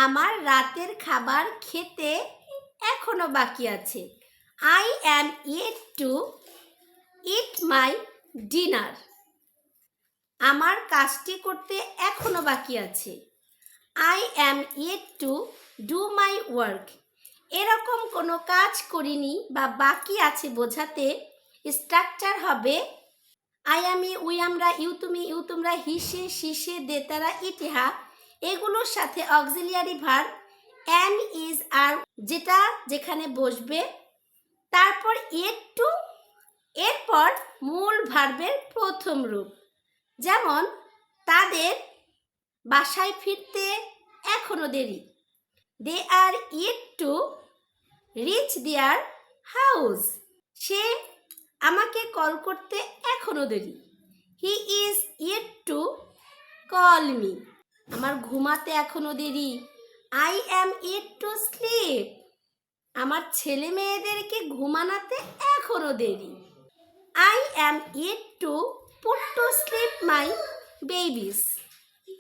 আমার রাতের খাবার খেতে এখনো বাকি আছে। I am yet two it my dinner. আমার কাজটি করতে এখনো বাকি আছে। I am yet to do my work. এরকম কোনো কাজ করিনি বা বাকি আছে বোঝাতে স্ট্রাকচার হবে আই আমি, উই আমরা, ইউ তুমি, ইউ তোমরা, হি সে, সি সে, দে তারা, ইতিহা। এগুলোর সাথে অক্সিলিয়ারি ভার্ব অ্যাম ইজ আর যেটা যেখানে বসবে, তারপর ইয়েট টু, এরপর মূল ভার্বের প্রথম রূপ। যেমন তাদের বাসায় ফিরতে এখনো দেরি। They are yet to reach their house. সে আমাকে কল করতে এখনো দেরি। He is yet to call me. আমার ঘুমাতে এখনো দেরি। I am yet to sleep. আমার ছেলে মেয়েদেরকে ঘুমানাতে এখনো দেরি। I am yet to put to sleep my babies.